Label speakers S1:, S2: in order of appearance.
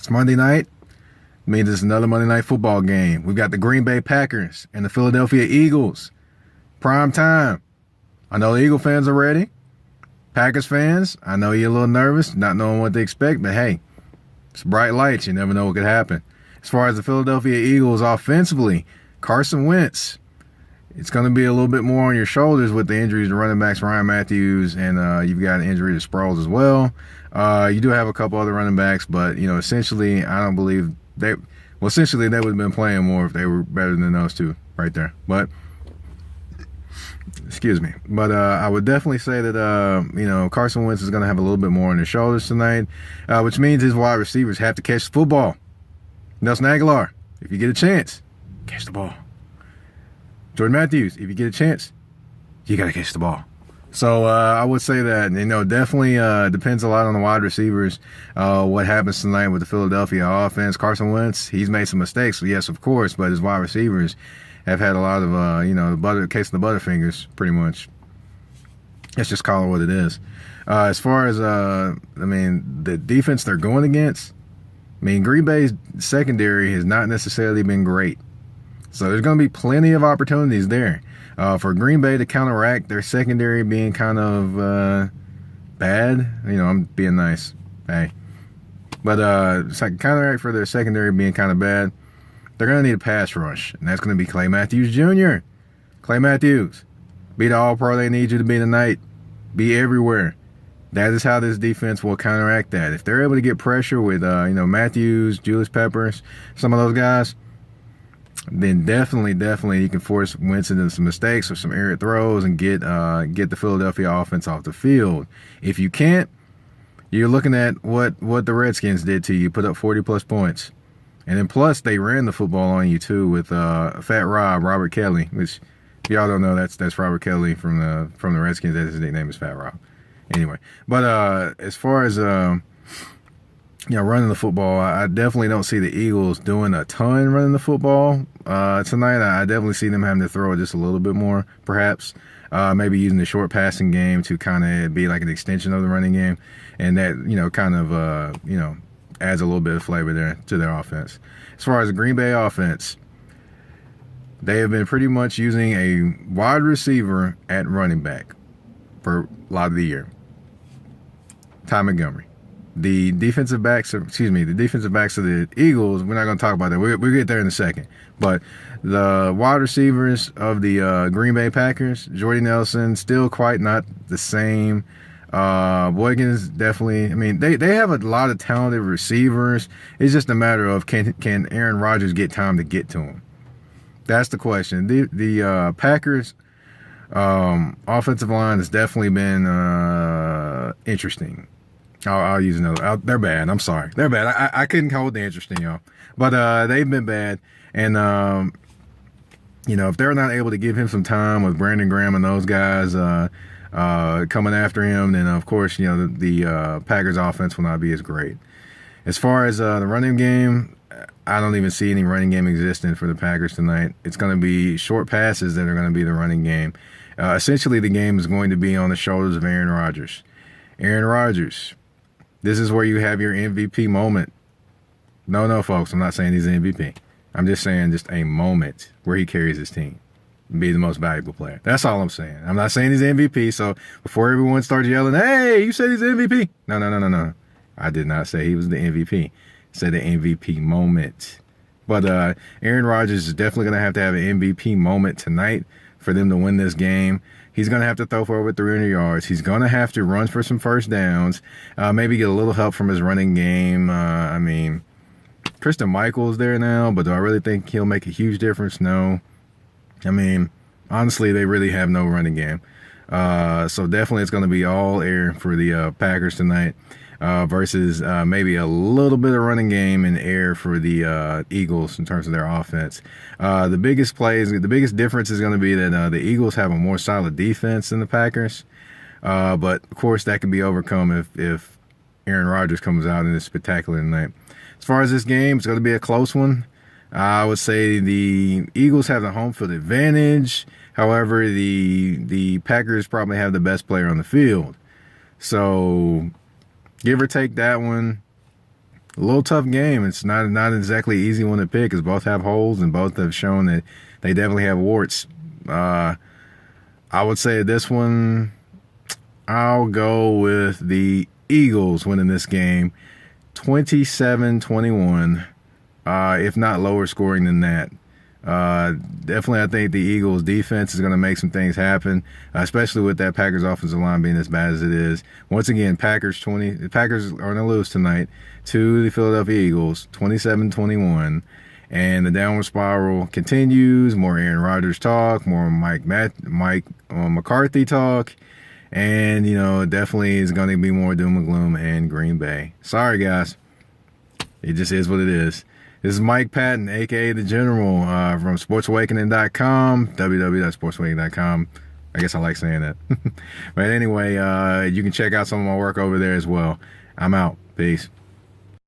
S1: It's Monday night. Means it's another Monday night football game. We've got the Green Bay Packers and the Philadelphia Eagles. Prime time. I know the Eagle fans are ready. Packers fans, I know you're a little nervous, not knowing what to expect, but hey, it's bright lights. You never know what could happen. As far as the Philadelphia Eagles offensively, Carson Wentz, it's going to be a little bit more on your shoulders with the injuries to running backs Ryan Matthews, and you've got an injury to Sproles as well. You do have a couple other running backs, but, essentially, I don't believe essentially they would have been playing more if they were better than those two right there. But, excuse me. But I would definitely say that, Carson Wentz is going to have a little bit more on his shoulders tonight, which means his wide receivers have to catch the football. Nelson Aguilar, if you get a chance, catch the ball. Jordan Matthews, if you get a chance, you got to catch the ball. So I would say that, definitely depends a lot on the wide receivers, what happens tonight with the Philadelphia offense. Carson Wentz, he's made some mistakes, yes, of course, but his wide receivers have had a lot of, the case of the Butterfingers, pretty much. Let's just call it what it is. As far as, the defense they're going against, Green Bay's secondary has not necessarily been great. So there's going to be plenty of opportunities there for Green Bay to counteract their secondary being kind of bad. I'm being nice. Hey. But counteract for their secondary being kind of bad, they're going to need a pass rush. And that's going to be Clay Matthews Jr. Clay Matthews, be the all-pro they need you to be tonight. Be everywhere. That is how this defense will counteract that. If they're able to get pressure with, Matthews, Julius Peppers, some of those guys, then definitely you can force Wentz into some mistakes or some errant throws and get the Philadelphia offense off the field. If you can't, you're looking at what the Redskins did to you, put up 40-plus points. And then plus they ran the football on you too with Fat Robert Kelly, which if y'all don't know, that's Robert Kelly from the Redskins. His nickname is Fat Rob. Anyway, but as far as running the football, I definitely don't see the Eagles doing a ton running the football tonight. I definitely see them having to throw it just a little bit more, perhaps. Maybe using the short passing game to kind of be like an extension of the running game, and that adds a little bit of flavor there to their offense. As far as the Green Bay offense, they have been pretty much using a wide receiver at running back for a lot of the year. Ty Montgomery. The defensive backs of the Eagles, we're not going to talk about that. We'll get there in a second. But the wide receivers of the Green Bay Packers, Jordy Nelson, still quite not the same. Boykins, definitely. They have a lot of talented receivers. It's just a matter of can Aaron Rodgers get time to get to him? That's the question. The Packers offensive line has definitely been interesting. I'll use another. They're bad. I'm sorry. They're bad. I couldn't hold the interesting, y'all. But they've been bad. And, if they're not able to give him some time with Brandon Graham and those guys coming after him, then, of course, the Packers offense will not be as great. As far as the running game, I don't even see any running game existing for the Packers tonight. It's going to be short passes that are going to be the running game. Essentially, the game is going to be on the shoulders of Aaron Rodgers. Aaron Rodgers. This is where you have your MVP moment. No, folks, I'm not saying he's an MVP. I'm just saying just a moment where he carries his team and be the most valuable player. That's all I'm saying. I'm not saying he's MVP, so before everyone starts yelling, hey, you said he's an MVP. No. I did not say he was the MVP. I said the MVP moment. But Aaron Rodgers is definitely going to have an MVP moment tonight for them to win this game. He's going to have to throw for over 300 yards. He's going to have to run for some first downs, maybe get a little help from his running game. Christian Michael is there now, but do I really think he'll make a huge difference? No. Honestly, they really have no running game. So definitely it's going to be all air for the Packers tonight versus maybe a little bit of running game and air for the Eagles in terms of their offense. The biggest difference is going to be that the Eagles have a more solid defense than the Packers. But, of course, that can be overcome if Aaron Rodgers comes out and is spectacular tonight. As far as this game, it's going to be a close one. I would say the Eagles have the home field advantage. However, the Packers probably have the best player on the field. So, give or take that one, a little tough game. It's not exactly easy one to pick, because both have holes and both have shown that they definitely have warts. I would say this one, I'll go with the Eagles winning this game 27-21, if not lower scoring than that. Definitely, I think the Eagles defense is going to make some things happen, especially with that Packers offensive line being as bad as it is. Once again, the Packers are going to lose tonight to the Philadelphia Eagles 27-21, and the downward spiral continues. More Aaron Rodgers talk, more Mike McCarthy talk, and definitely is going to be more doom and gloom in Green Bay. Sorry, guys, it just is what it is. This is Mike Patton, a.k.a. The General, from sportsawakening.com, www.sportsawakening.com. I guess I like saying that. But anyway, you can check out some of my work over there as well. I'm out. Peace.